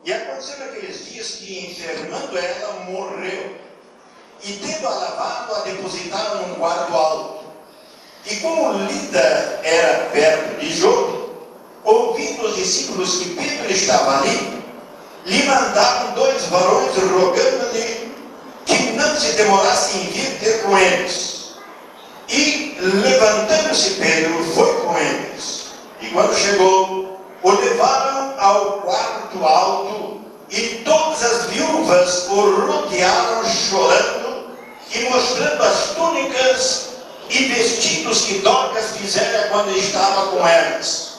E aconteceu naqueles dias que, enfermando ela, morreu. E tendo-a lavado, a depositaram num quarto alto. E como Lida era perto de Jope, ouvindo os discípulos que Pedro estava ali, lhe mandaram 2 varões rogando-lhe que não se demorasse em vir ter com eles. E levantando-se Pedro, foi com eles. E quando chegou, o levaram ao quarto alto, e todas as viúvas o rodearam chorando e mostrando as túnicas e vestidos que Dorcas fizera quando estava com elas.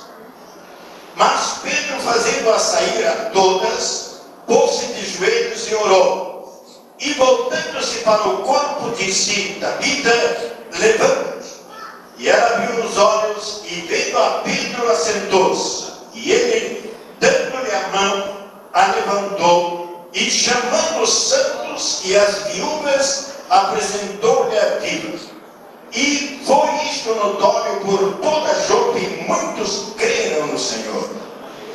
Mas Pedro, fazendo-a sair a todas, pôs-se de joelhos e orou. E voltando-se para o corpo, disse: Tabita, levanta-te. E ela abriu os olhos e, vendo a Pedro, assentou-se. E ele, dando-lhe a mão, a levantou e, chamando os santos e as viúvas, apresentou-lhe a vida. E foi isto notório por toda Jope, e muitos creram no Senhor.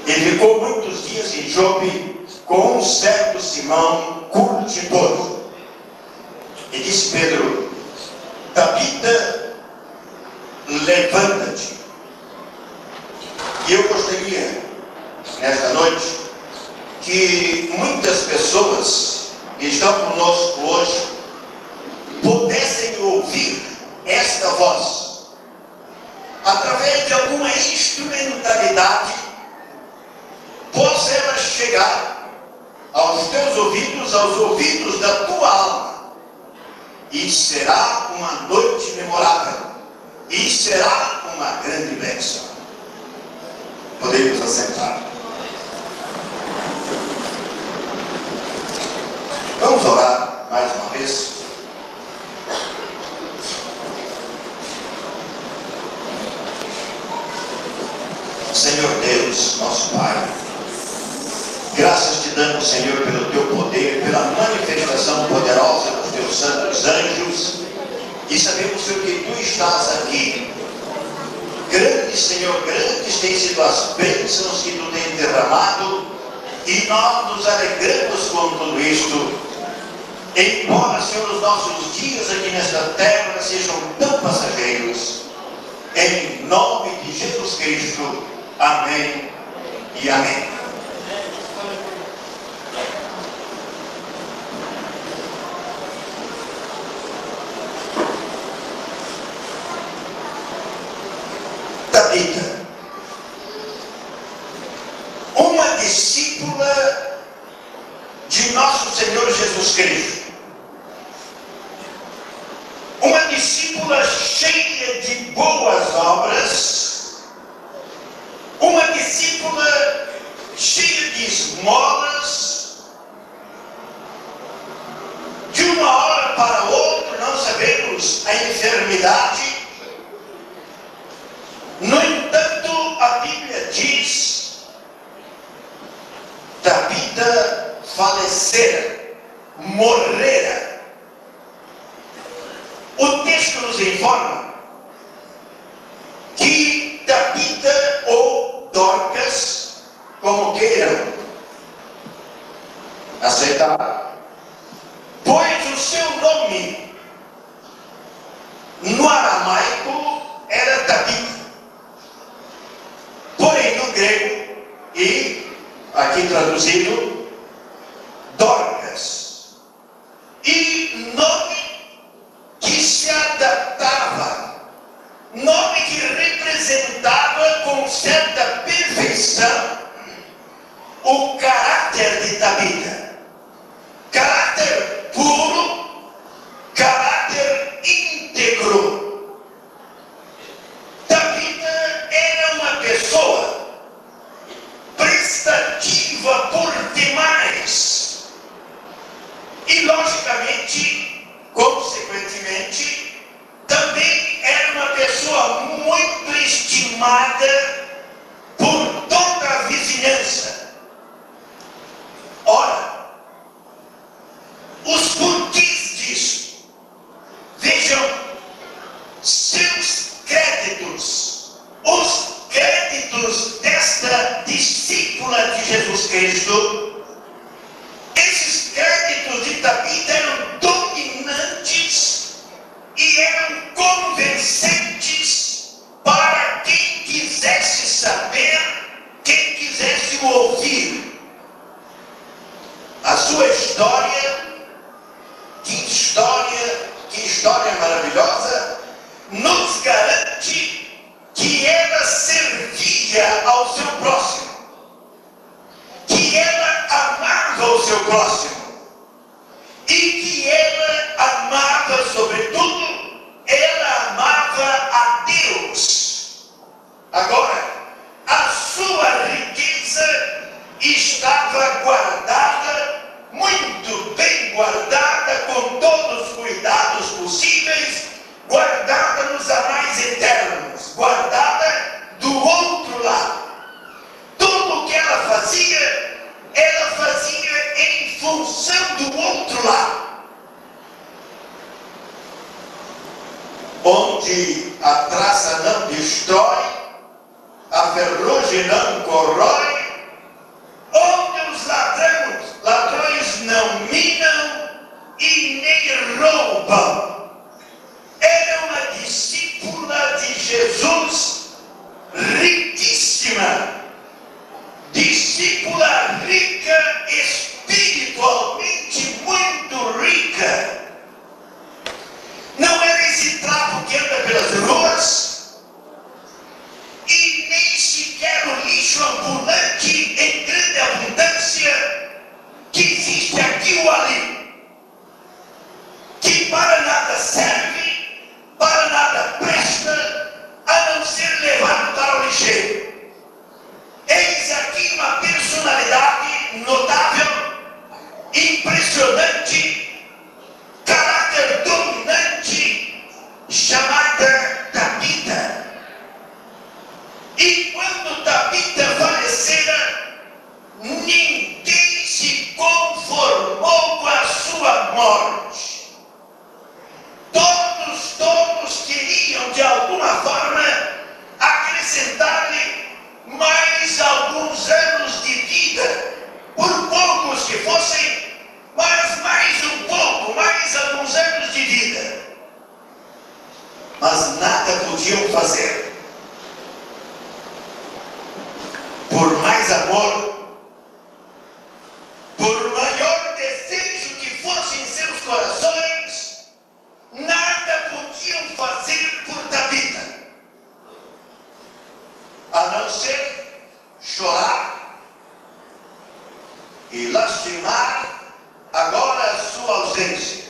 Ele ficou muitos dias em Jope com um certo Simão, curtidor. E disse Pedro: Tabita, levanta-te. E eu gostaria, nesta noite, que muitas pessoas que estão conosco hoje pudessem ouvir esta voz, através de alguma instrumentalidade, possa ela chegar aos teus ouvidos, aos ouvidos da tua alma, e será uma noite memorável, e será uma grande bênção. Podemos assentar. Vamos orar mais uma vez. Senhor Deus, nosso Pai, graças te damos, Senhor, pelo teu poder, pela manifestação poderosa dos teus santos anjos, e sabemos, Senhor, que tu estás aqui. Grandes, Senhor, grandes têm sido as bênçãos que tu tens derramado, e nós nos alegramos com tudo isto. Embora, Senhor, os nossos dias aqui nesta terra sejam tão passageiros, em nome de Jesus Cristo. Amém e amém. Tabita, uma discípula de nosso Senhor Jesus Cristo, uma discípula cheia de boas obras, uma discípula cheia de esmolas. De uma hora para outra, não sabemos a enfermidade. No entanto, a Bíblia diz: Tabita falecera, morrera. O texto nos informa que Tabita, ou Dorcas, como queiram aceitar, pois o seu nome no aramaico era Tabita, porém no grego, e aqui traduzido, Dorcas, e nome que se adaptava, nome que representava com certa perfeição o caráter de Tabita, caráter puro, caráter íntegro. Tabita era uma pessoa prestativa por demais e, logicamente, consequentemente, também era uma pessoa muito estimada por toda a vizinhança. Ora, os porquês disso, vejam, seus créditos, os créditos desta discípula de Jesus Cristo, que história maravilhosa, nos garante que ela servia ao seu próximo, que ela amava o seu próximo e que ela amava, sobretudo, ela amava a Deus. Agora, a sua riqueza estava guardada, muito bem guardada, com todos os cuidados possíveis, guardada nos anais eternos, guardada do outro lado. Tudo o que ela fazia em função do outro lado. Onde a traça não destrói, a ferrugem não corrói, onde os ladrões não minam e nem roubam. Ela é uma discípula de Jesus riquíssima, discípula rica, espiritualmente muito rica. Não era esse trapo que anda pelas ruas, e nem sequer o lixo ambulante em grande abundância que existe aqui ou ali, que para nada serve, para nada presta, a não ser levado para o lixeiro. Eis aqui uma personalidade notável, impressionante, caráter dominante, chamada Tabita. E quando Tabita falecera, ninguém se conformou com a sua morte. Todos queriam, de alguma forma, acrescentar-lhe mais alguns anos de vida, por poucos que fossem, mas mais um pouco, mais alguns anos de vida. Mas nada podiam fazer. Por mais amor, por maior desejo que fosse em seus corações, nada podiam fazer por Tabita, a não ser chorar e lastimar agora a sua ausência.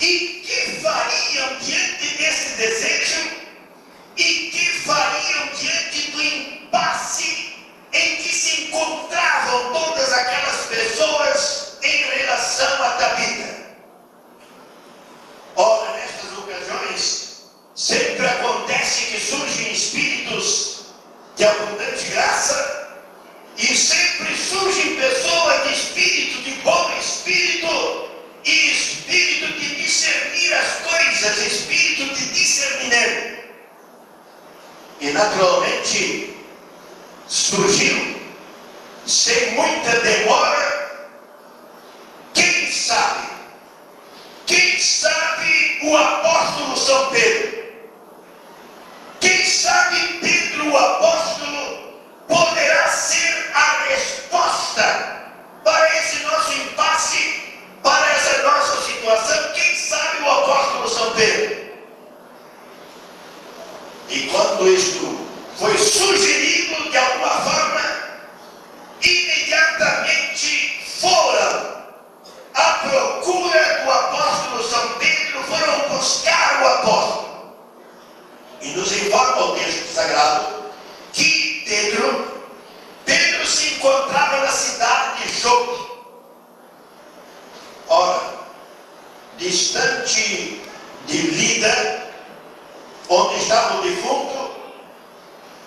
E que fariam diante desse desejo? E que fariam diante do impasse em que se encontravam todas aquelas pessoas em relação a Tabita? Ora, nestas ocasiões, sempre acontece que surgem espíritos de abundante graça, e sempre surgem pessoas de espírito, de bom espírito, e espírito de discernir as coisas, espírito de discernimento. E naturalmente surgiu, sem muita demora, quem sabe o apóstolo São Pedro. Quem sabe Pedro, o apóstolo, poderá ser a resposta para esse nosso impasse, para essa nossa situação. Quem sabe o apóstolo São Pedro? E quando isto foi sugerido de alguma forma, imediatamente foram à procura do apóstolo São Pedro, foram buscar o apóstolo. E nos informa o texto sagrado que Pedro se encontrava na cidade de Jope. Ora, distante de Lida, onde estava o defunto,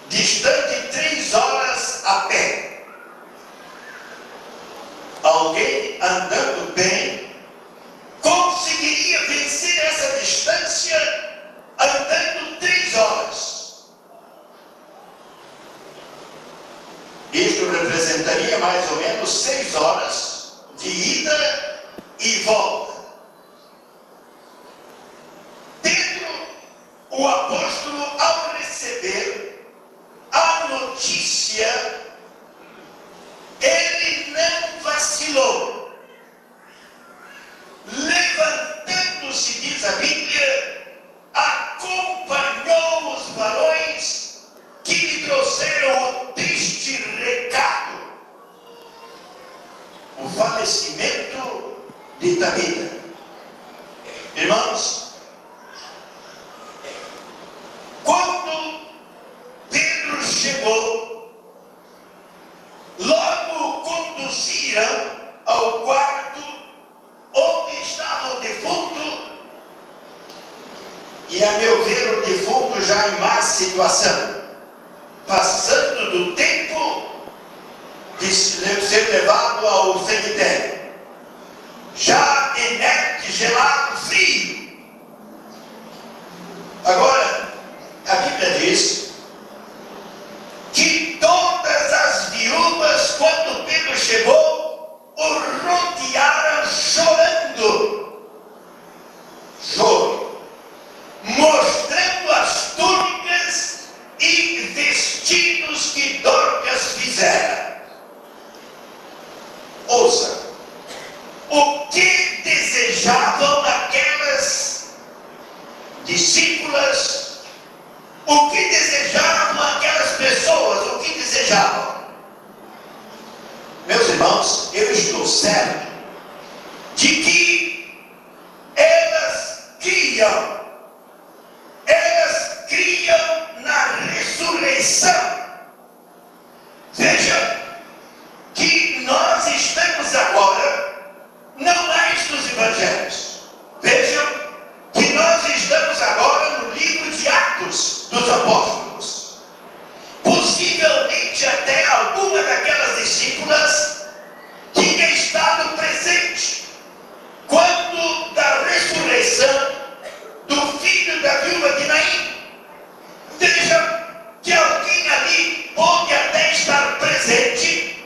distante 3 horas a pé. Alguém andando bem conseguiria vencer essa distância andando 3 horas. Isto representaria mais ou menos 6 horas de ida e volta. Pedro, o apóstolo, ao receber a notícia, ele não vacilou. falecimento de Tabita. Irmãos, quando Pedro chegou, logo conduziram ao quarto onde estava o defunto, e a meu ver o defunto já em má situação, passando do tempo de ser levado ao cemitério, já inerte, gelado, frio. Agora, a Bíblia diz que todas as viúvas, quando Pedro chegou, o rodearam chorando. Choro, mostrando as túnicas e vestidos que Dorcas fizera. Ouça, o que desejavam aquelas discípulas, o que desejavam aquelas pessoas, o que desejavam? Meus irmãos, eu estou certo de que elas criam na ressurreição. Veja que nós estamos agora não mais nos evangelhos. Vejam que nós estamos agora no livro de Atos dos Apóstolos. Possivelmente até alguma daquelas discípulas tinha estado presente quando da ressurreição do filho da viúva de Naim. Veja que alguém ali pode até estar presente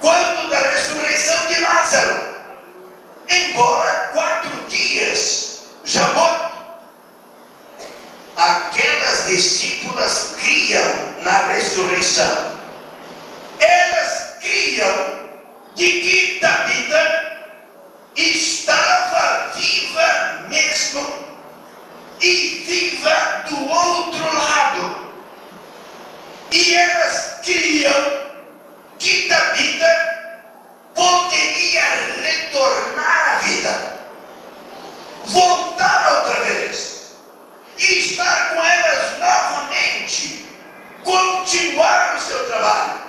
quando da ressurreição de Lázaro, embora 4 dias já morto. Aquelas discípulas criam na ressurreição. Elas criam de que Tabita estava viva mesmo, e viva do outro lado. E elas criam que Tabita poderia retornar à vida, voltar outra vez, e estar com elas novamente, continuar o seu trabalho.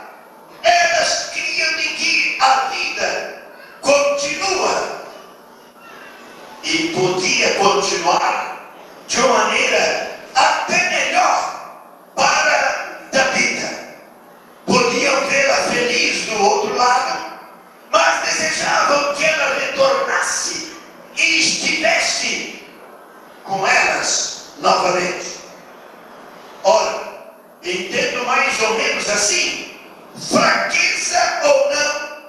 Elas criam de que a vida continua, e podia continuar de uma maneira até melhor para Tabita. Podiam vê-la feliz do outro lado, mas desejavam que ela retornasse e estivesse com elas novamente. Ora, entendo mais ou menos assim, fraqueza ou não,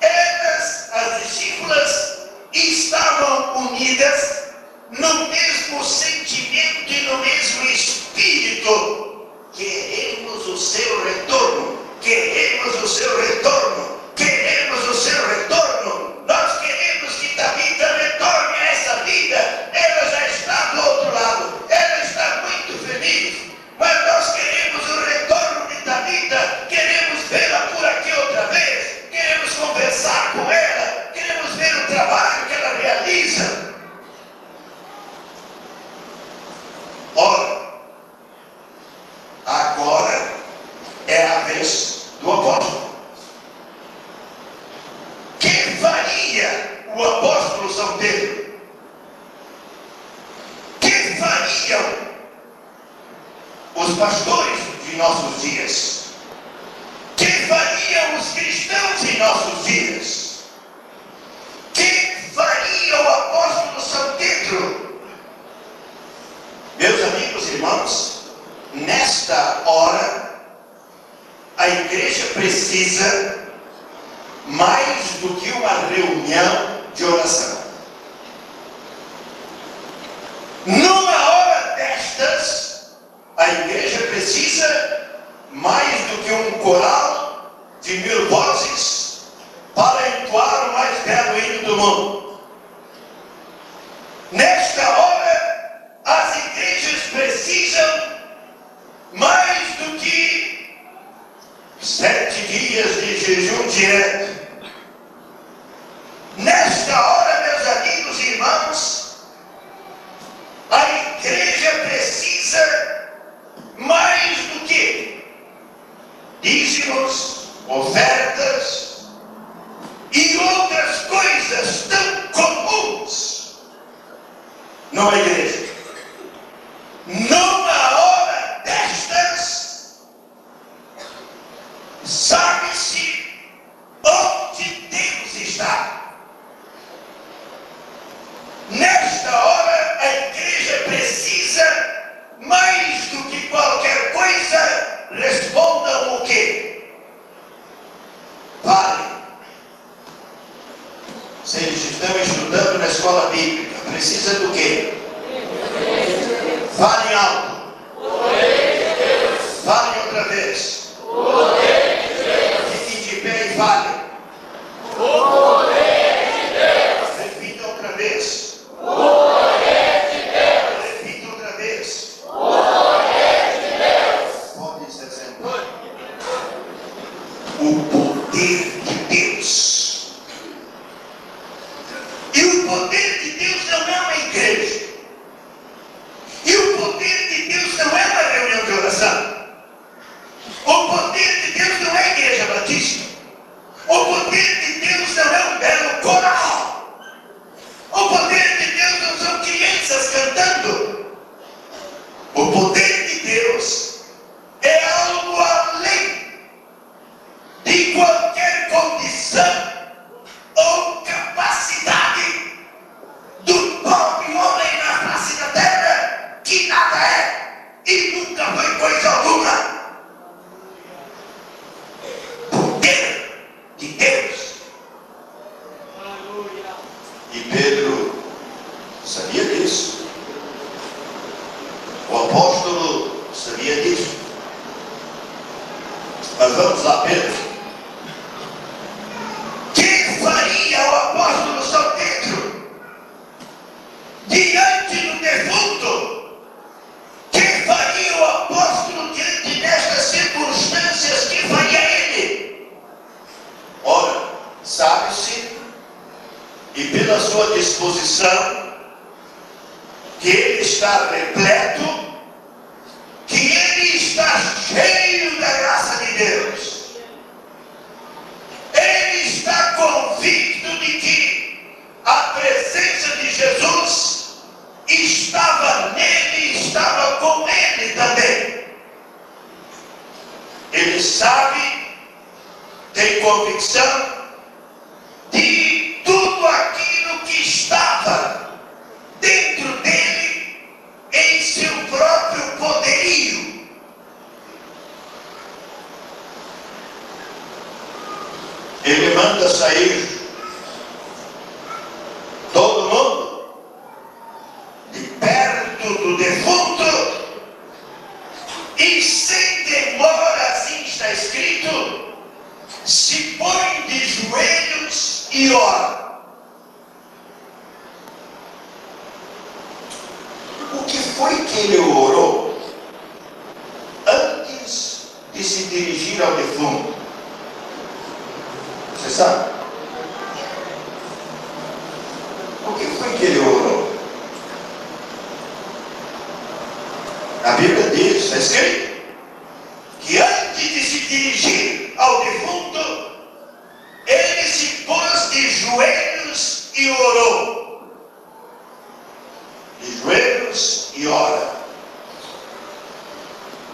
elas, as discípulas, estavam unidas no mesmo sentimento e no mesmo espírito. Queremos o seu retorno, queremos o seu retorno, queremos o seu retorno. Nós queremos que Tabita retorne a essa vida. Ela já está do outro lado, ela está muito feliz, mas nós queremos o retorno de Tabita. Queremos vê-la por aqui outra vez, queremos conversar com ela, queremos ver o trabalho que ela realiza. Ora, agora é a vez do apóstolo. Que faria o apóstolo São Pedro? Que fariam os pastores de nossos dias? Que fariam os cristãos em nossos dias? Que faria o apóstolo São Pedro? Meus amigos e irmãos, nesta hora, a igreja precisa mais do que uma reunião de oração. Numa hora destas, a igreja precisa mais do que um coral de 1000 vozes para entoar o mais belo hino do mundo. Nesta hora, as igrejas precisam mais do que 7 dias de jejum direto, numa igreja. Numa hora destas, sabe-se onde Deus está. Nesta hora, a igreja precisa, mais do que qualquer coisa, respondam o quê? Vale. Se eles estão estudando na escola bíblica, precisa do quê? Falem alto. Falem outra vez. Fiquem de pé e falem. Repita outra vez. Repita outra vez. Pode se sentar. O poder de Deus. E o poder de Deus não é uma igreja. E o poder de Deus não é uma reunião de oração. O poder de Deus não é a igreja batista. O poder de Deus não é um belo coral. O poder de Deus não são crianças cantando. O poder de Deus é algo além de qualquer condição ou capacidade do próprio homem na face da terra, que nada é e nunca foi coisa alguma. Poder de Deus. E Pedro sabia disso. O apóstolo sabia disso. Mas vamos lá, Pedro. Faria o apóstolo São Pedro diante do defunto? Que faria o apóstolo diante destas circunstâncias? Que faria ele? Ora, sabe-se, e pela sua disposição, que ele está repleto, que ele está cheio da graça de Deus. Ele está convicto de que a presença de Jesus estava nele, estava com ele também. Ele sabe, tem convicção de tudo aquilo que estava dentro dele em seu próprio poderio. Ele manda sair todo mundo de perto do defunto e sem demora, assim está escrito, se põe de joelhos e ora. O que foi que ele orou antes de se dirigir ao defunto? Você sabe? O que foi que ele orou? A Bíblia diz, está escrito, que antes de se dirigir ao defunto, ele se pôs de joelhos e orou. De joelhos e ora.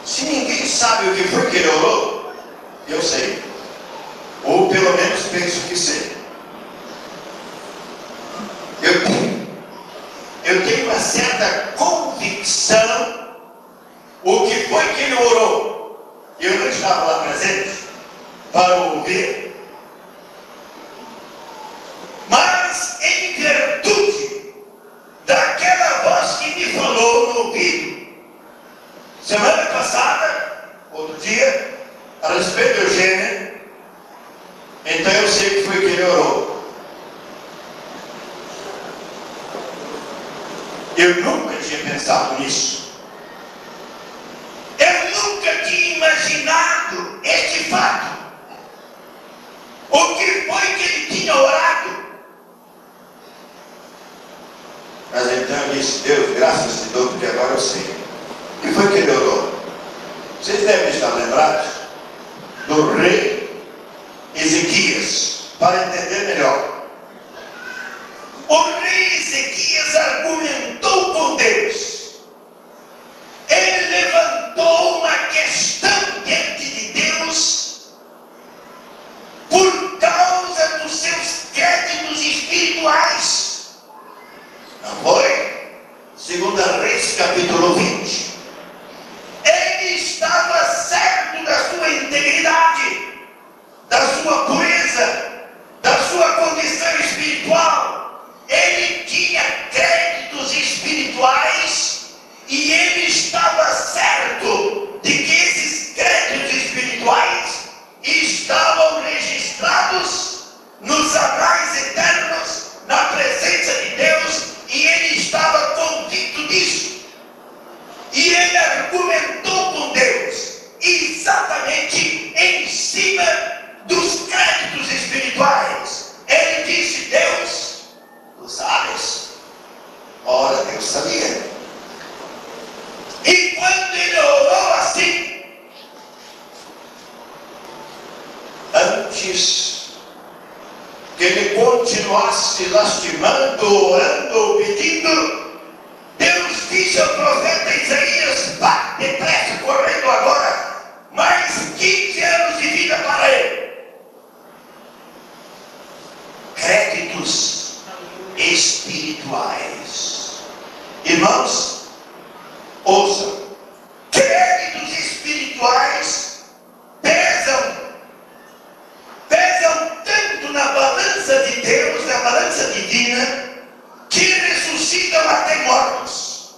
Se ninguém sabe o que foi que ele orou, eu sei. Ou pelo menos penso que sei. Eu tenho uma certa convicção o que foi que ele orou. Eu não estava lá presente para ouvir. Mas em virtude daquela voz que me falou no ouvido, semana passada, outro dia, a respeito de Eugênia, então eu sei que foi que ele orou. Eu nunca tinha pensado nisso. Eu nunca tinha imaginado este fato. O que foi que ele tinha orado? Mas então eu disse, Deus, graças te dou, porque agora eu sei. O que foi que ele orou? Vocês devem estar lembrados do rei Ezequias, para entender melhor. O rei Ezequias argumentou com Deus. Ele levantou uma questão diante de Deus por causa dos seus créditos espirituais. Não foi? 2 Reis, capítulo 20. Ele estava certo da sua integridade, da sua pureza, da sua condição espiritual. Ele tinha créditos espirituais e ele estava certo de que esses créditos espirituais estavam registrados nos anais eternos, na presença de Deus, e ele estava convicto disso. E ele argumentou com Deus exatamente em cima dos créditos espirituais. Ele disse: Deus, tu sabes? Ora, Deus sabia. E quando ele orou assim, antes que ele continuasse lastimando, orando, pedindo, Deus disse ao profeta Isaías: vá depressa, correndo agora, mais 15 anos de vida para ele. Créditos espirituais. Irmãos, ouçam, créditos espirituais pesam tanto na balança de Deus, na balança divina, que ressuscitam até mortos.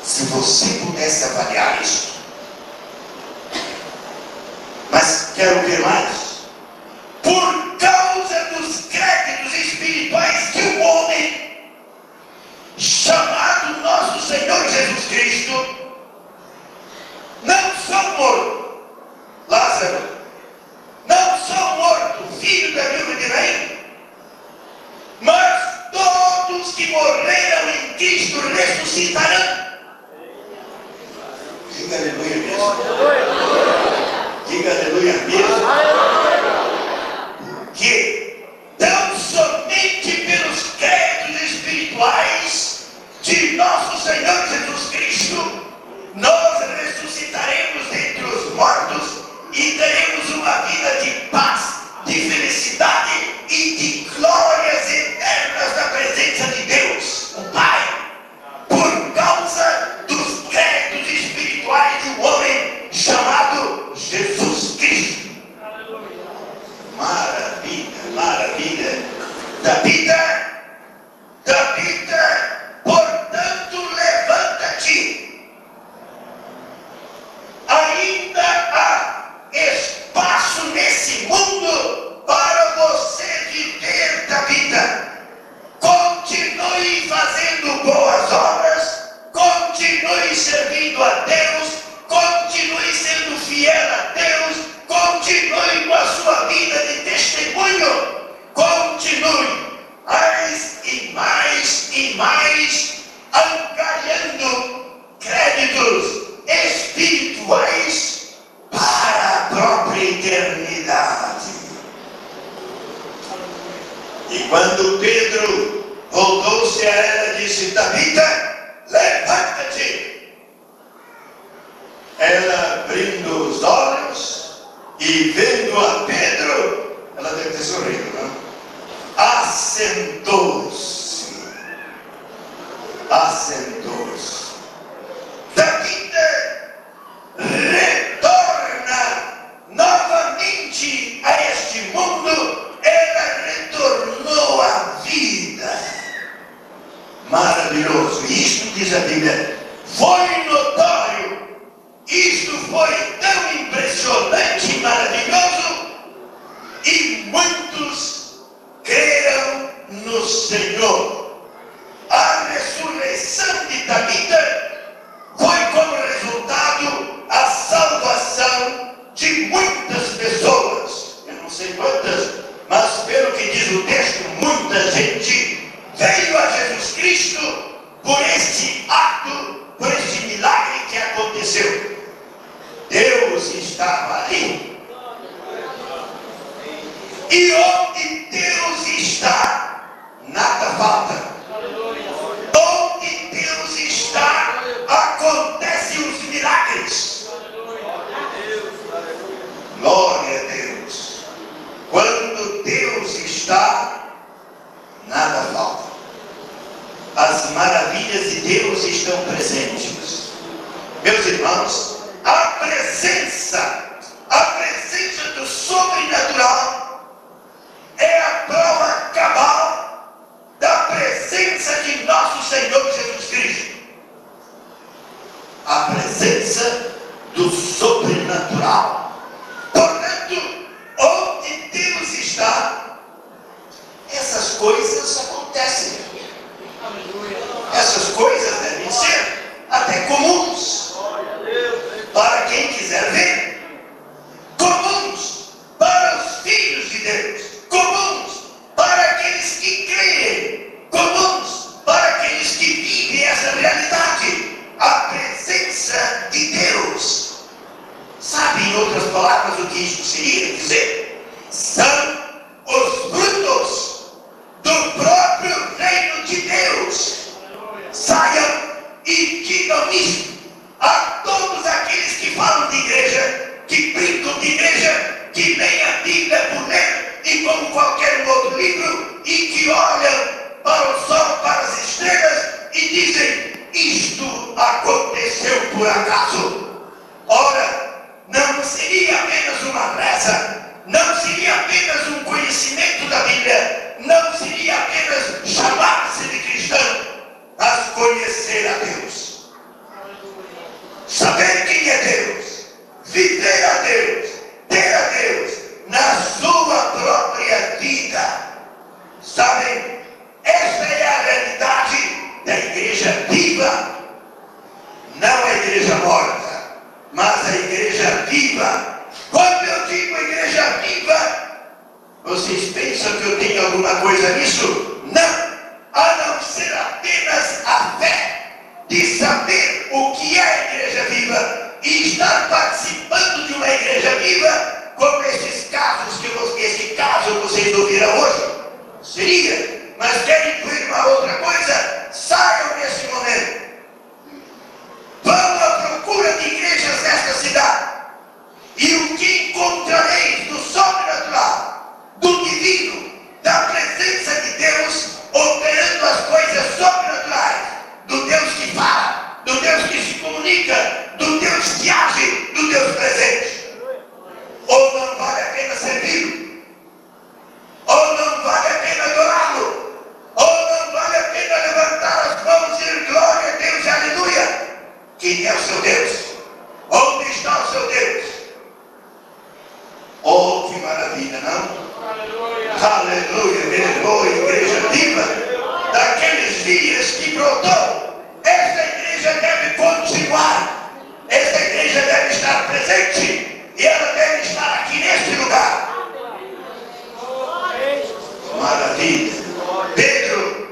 Se você pudesse avaliar isso. Mas quero ver mais. Por causa dos créditos espirituais que o homem, chamado nosso Senhor Jesus Cristo, não só morto, Lázaro, não só morto, filho da viúva de Naim, mas todos que morreram em Cristo ressuscitarão. Diga aleluia mesmo. Diga aleluia mesmo. Porque tão somente pelos créditos espirituais de nosso Senhor Jesus Cristo, nós ressuscitaremos dentre os mortos e teremos uma vida de paz, de felicidade e de glórias eternas na presença de Deus, o Pai, por causa dos créditos espirituais de um homem chamado Jesus Cristo. Maravilha, maravilha. Tabita, portanto, levanta-te. Ainda há espaço nesse mundo para você viver, Tabita. Continue fazendo boas obras, continue servindo a Deus, continue sendo fiel a Deus, continue com a sua vida de testemunho, continue mais e mais angariando créditos espirituais para a própria eternidade. E quando Pedro voltou-se a ela e disse: Tabita, levanta-te. Ela, abrindo os olhos e vendo a Pedro, ela deve ter sorrido, não? Assentou-se. Tabita retorna novamente a este mundo. Ela retornou à vida. Maravilhoso. Isto, diz a Bíblia, foi notório. Isto foi tão impressionante e maravilhoso, e muitos creram no Senhor. A ressurreição de Tabita foi como resultado a salvação de muitas pessoas. Eu não sei quantas, mas pelo que diz o texto, muita gente veio a Jesus Cristo por este ato, por este milagre que aconteceu. Deus estava ali. E onde Deus está, nada falta. Onde Deus está, acontecem os milagres. Glória a Deus. Quando Deus está, nada falta. As maravilhas de Deus estão presentes. Meus irmãos, a presença do sobrenatural é a prova cabal da presença de nosso Senhor Jesus Cristo. A presença do sobrenatural. Portanto, onde Deus está, essas coisas acontecem. Essas coisas devem ser até comuns para quem quiser ver. Comuns para os filhos de Deus. Comuns para aqueles que creem. Comuns para aqueles que vivem essa realidade. A presença de Deus. Sabe, em outras palavras, o que isso seria dizer? São os frutos do próprio reino de Deus. Saiam e digam isso a todos aqueles que falam de igreja, que brincam de igreja, que leem a Bíblia por ler e como qualquer outro livro, e que olham para o sol, para as estrelas e dizem: isto aconteceu por acaso. Ora, não seria apenas uma reza, não seria apenas um conhecimento da Bíblia, não seria apenas chamar-se de cristão, mas conhecer a Deus, saber quem é Deus, viver a Deus, ter a Deus na sua própria vida. Sabem, esta é a realidade da igreja viva, não a igreja morta, mas a igreja viva. Quando eu digo igreja viva, vocês pensam que eu tenho alguma coisa nisso? Não, a não ser apenas a fé de saber o que é a igreja viva e estar participando de uma igreja viva, como esses casos esse caso vocês ouviram hoje. Seria, mas querem ver uma outra coisa? Saiam nesse momento. Vão à procura de igrejas nesta cidade. E o que encontrareis do sobrenatural, do divino, da presença de Deus, operando as coisas sobrenaturais, do Deus que fala, do Deus que se comunica, do Deus que age, do Deus presente. Ou não vale a pena servi-lo? Ou não vale a pena adorá-lo? Ou não vale a pena levantar as mãos e dizer glória a Deus, aleluia? Quem é o seu Deus? Onde está o seu Deus? Oh, que maravilha, não? Aleluia, igreja viva, daqueles dias que brotou. Esta igreja deve continuar, esta igreja deve estar presente, e ela deve estar aqui neste lugar. Maravilha. Pedro,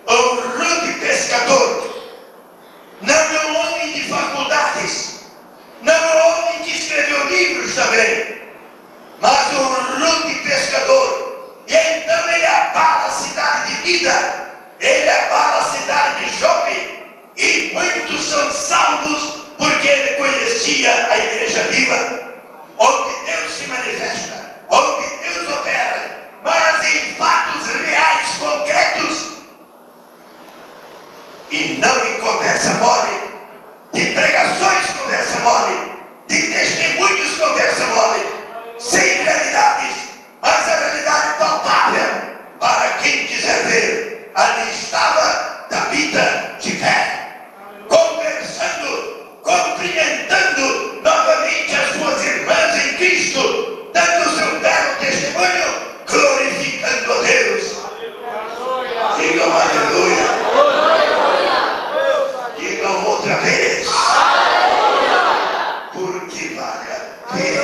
um rude pescador, não é um homem de faculdades, não é um homem que escreveu livros também, mas um rude pescador. E então ele abala a cidade de Lida, ele abala a cidade de Jope, e muitos são salvos porque ele conhecia a igreja viva, onde Deus se manifesta, onde Deus opera, mas em fatos reais, concretos, e não em conversa mole, de pregações conversa mole, de testemunhos conversa mole, sem realidades, mas a realidade palpável para quem quiser ver. Ali estava da vida de fé, conversando, cumprimentando novamente as suas irmãs em Cristo, dando o seu belo testemunho, glorificando a Deus. Digam aleluia. Digam outra vez. Porque vale a pena.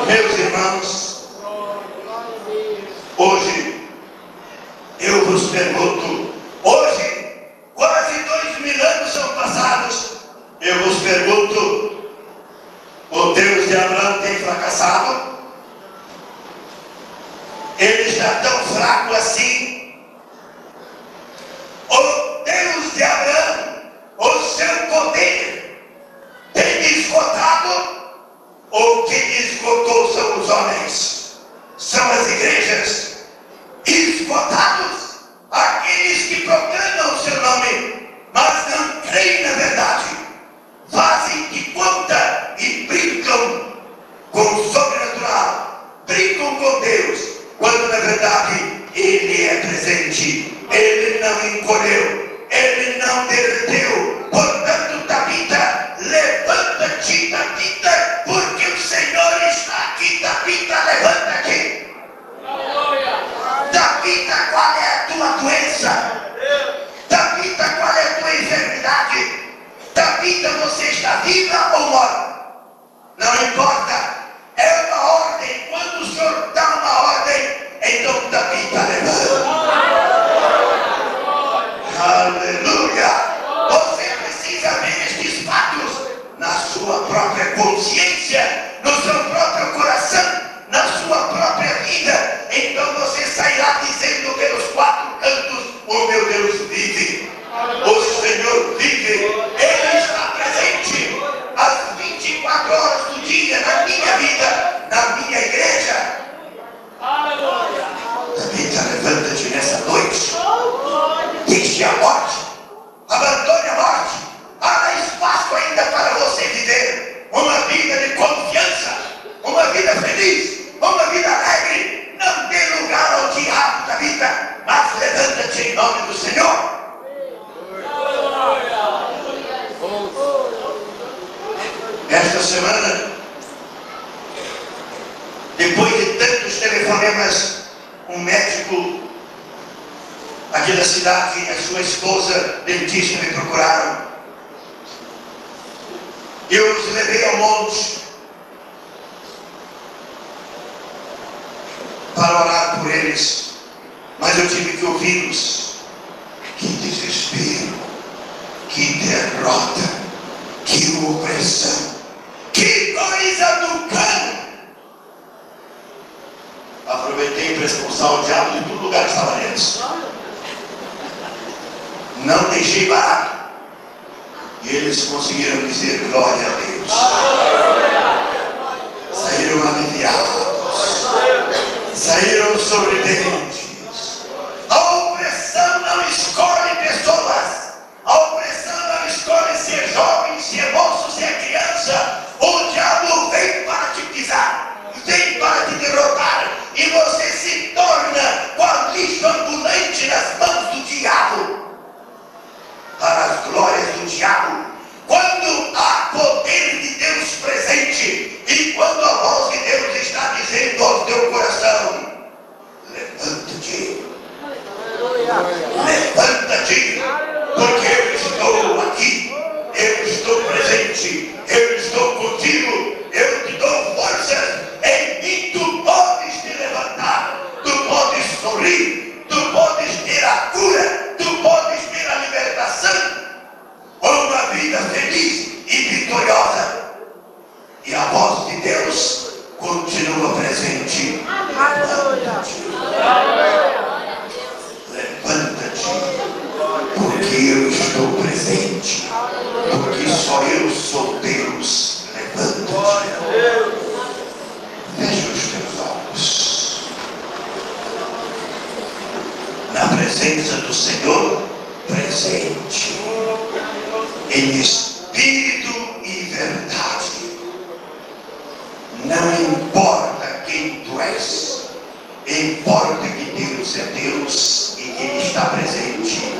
Meus irmãos, hoje eu vos pergunto, hoje, quase 2000 anos são passados, eu vos pergunto, o Deus de Abraão têm fracassado? Ele está tão fraco assim? O Deus de Abraão, o seu poder, tem me esgotado? Ou quem me esgotou são os homens? São as igrejas? Esgotados, aqueles que proclamam o seu nome, mas não creem na verdade, fazem de conta e brincam com o sobrenatural, brincam com Deus, quando na verdade Ele é presente, Ele não encolheu, Ele não derreteu. Portanto, Tabita, levanta-te, Tabita, porque o Senhor está aqui. Tabita, levanta-te. Tabita, qual é a tua doença? Tabita, qual é a tua enfermidade? Tabita, você está viva ou morta? Não importa, é uma ordem. Quando o Senhor dá uma ordem, então Tabita, levanta. Aleluia! Você precisa ver estes fatos na sua própria consciência, no seu próprio coração, na sua própria vida. Então você sairá dizendo pelos quatro cantos: o meu Deus vive, o Senhor vive, Ele está presente às 24 horas do dia na minha vida, na minha igreja. Tabita, levanta-te nessa noite. Deixe a morte, abandone a morte. Há espaço ainda para você viver uma vida de confiança, uma vida feliz, uma vida alegre. Não dê lugar ao diabo, Tabita, mas levanta-te em nome do Senhor. Esta semana, depois de tantos telefonemas, um médico aqui da cidade e a sua esposa dentista me procuraram. Eu os levei ao monte para orar por eles, mas eu tive que ouvi-los. Que desespero, que derrota, que opressão, que coisa do cão. Aproveitei para expulsar o diabo de todo lugar que estava neles. Não deixei barato. E eles conseguiram dizer glória a Deus. Saíram aliviados. Saíram sorridentes. A opressão não escolhe pessoas. A opressão não escolhe se é jovem, se é moço, se é criança. O diabo vem para te pisar, vem para te derrotar, e você se torna qual lixo ambulante nas mãos do diabo, para as glórias do diabo. Quando há poder de Deus presente, e quando a voz de Deus está dizendo ao teu coração: levanta-te, levanta-te, porque eu estou aqui, eu estou presente, eu estou contigo, eu te dou forças. Em mim tu podes te levantar, tu podes sorrir, tu podes ter a cura, tu podes ter a libertação, uma vida feliz e vitoriosa. E a voz de Deus continua presente. Levanta-te, porque eu estou presente, porque só eu sou Deus. Levanta-te. Feche os teus olhos. Na presença do Senhor, presente, em espírito e verdade. Não importa quem tu és, importa que Deus é Deus e que Ele está presente.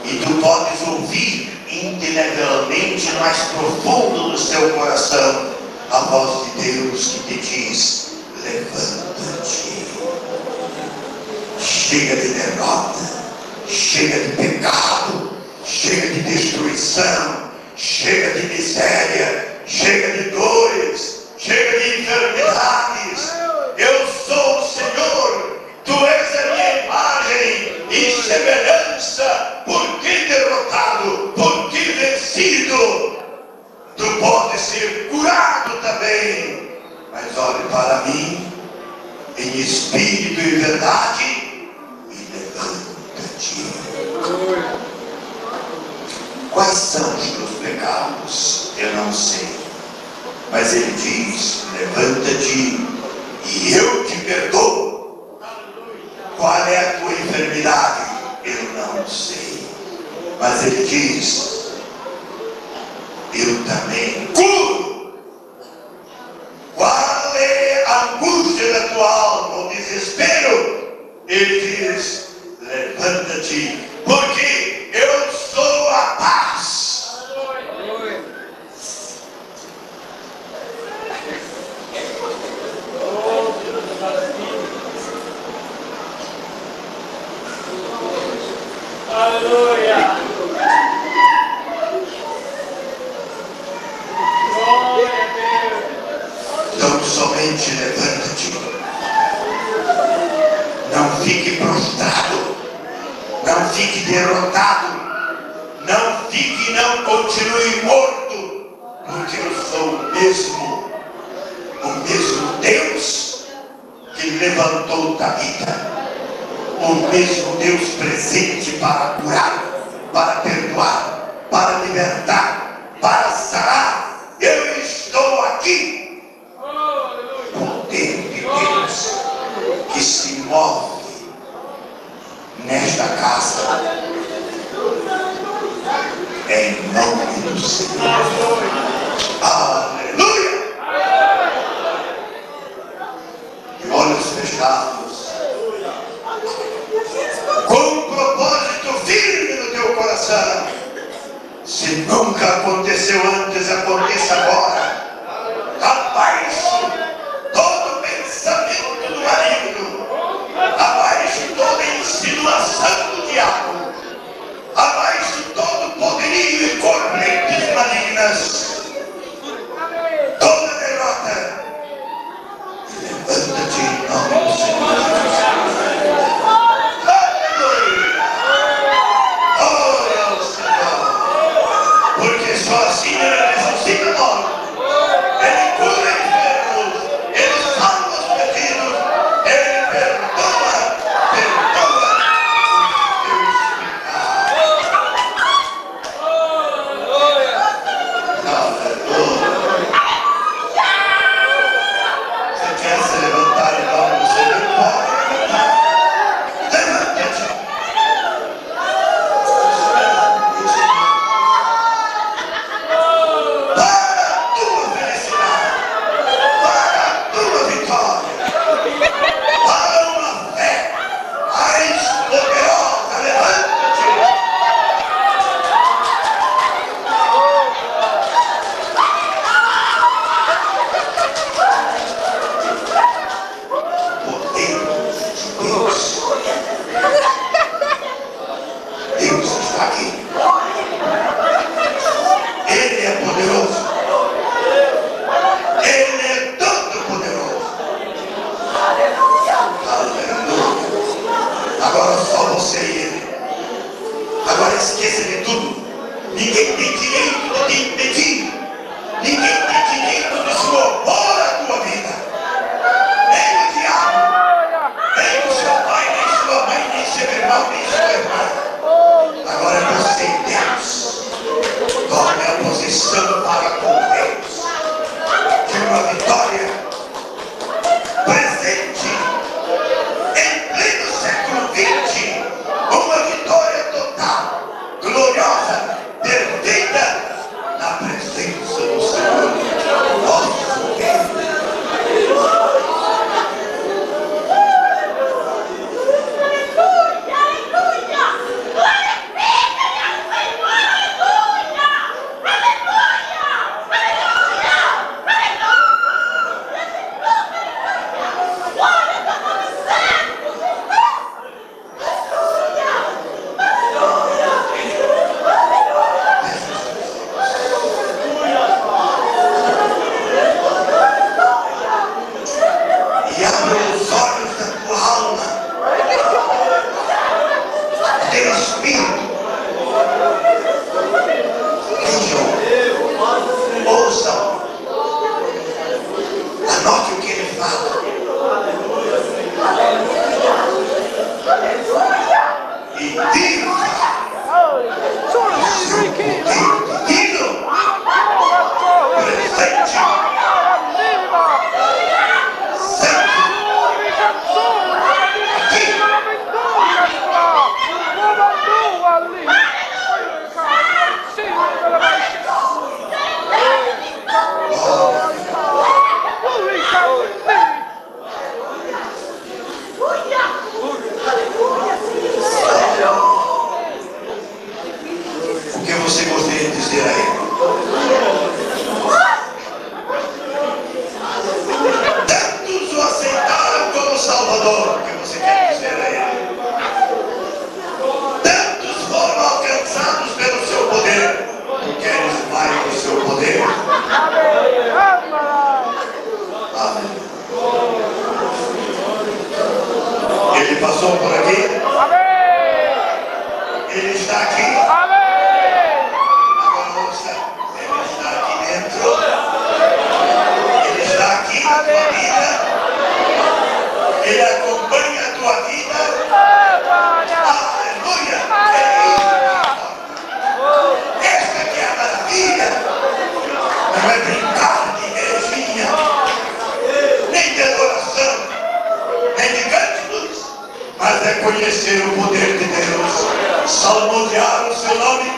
E tu podes ouvir indelevelmente no mais profundo do seu coração a voz de Deus que te diz: levanta-te. Chega de derrota, chega de pecado, chega de destruição, chega de miséria, chega de dores, chega de enfermidades. Eu sou o Senhor, tu és a minha imagem e semelhança. Por que derrotado? Por que vencido? Tu podes ser curado também. Mas olhe para mim, em espírito e verdade, e levanta-te. Quais são os teus pecados? Eu não sei. Mas ele diz: levanta-te e eu te perdoo. Qual é a tua enfermidade? Eu não sei. Mas ele diz: eu também curo. Qual é a angústia da tua alma, o desespero? Ele diz: levanta-te, porque eu sou a paz. Aleluia! Glória a Deus! Então somente levanta-te. Não fique prostrado. Não fique derrotado. Não continue morto. Porque eu sou o mesmo Deus que levantou Tabita. O mesmo Deus presente para curar, para perdoar, para libertar, para sarar. Eu estou aqui. O poder de Deus que se move nesta casa, em nome do Senhor. Aleluia! De olhos fechados, com um propósito firme no teu coração. Se nunca aconteceu antes, aconteça agora. Abaixo todo pensamento do maligno, abaixo toda insinuação do diabo, abaixo todo poderio e correntes malignas, toda derrota. E levanta-te em nome do Senhor. passou por aqui? Amém! Ele está aqui? Amém! Agora ouça, ele está aqui dentro. Ele está aqui na tua vida. Ele acompanha a tua vida. Aleluia! Essa que é a maravilha. Não é brincar de igrejinha, nem de adoração, nem de cânticos, mas é conhecer o poder de Deus, salmodiar o seu nome,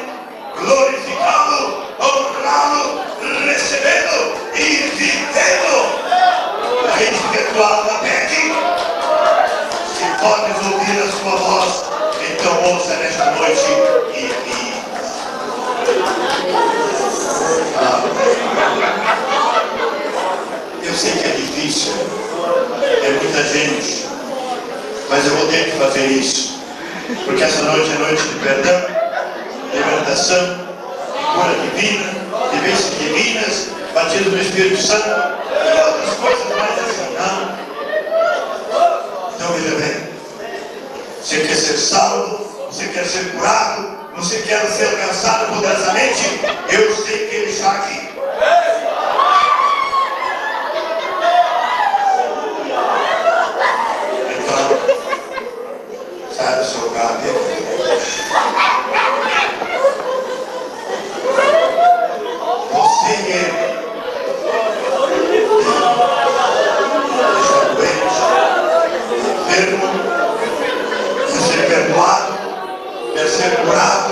glorificá-lo, honrá-lo, recebê-lo e vivê-lo. A espiritual pede. Se podes ouvir a sua voz, então ouça nesta noite e viva. Eu sei que é difícil, é muita gente, mas eu vou ter que fazer isso, porque essa noite é noite de perdão, libertação, cura divina, vivências divinas, batismo no Espírito Santo e outras coisas mais assim, não? Então veja bem, você quer ser salvo, você quer ser curado, você quer ser alcançado poderosamente, eu sei que Ele está aqui. Sai do seu lugar, você e ele está doente, enfermo, quer ser perdoado, quer ser curado.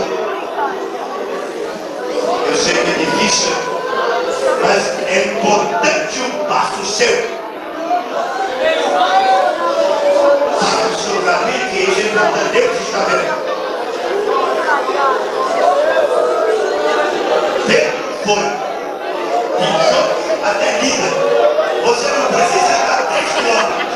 Eu sei que é difícil, mas é importante um passo seu. Que ele não entendeu que está vendo. Pedro foi de Jope até Lida. Você não precisa estar 3 quilômetros.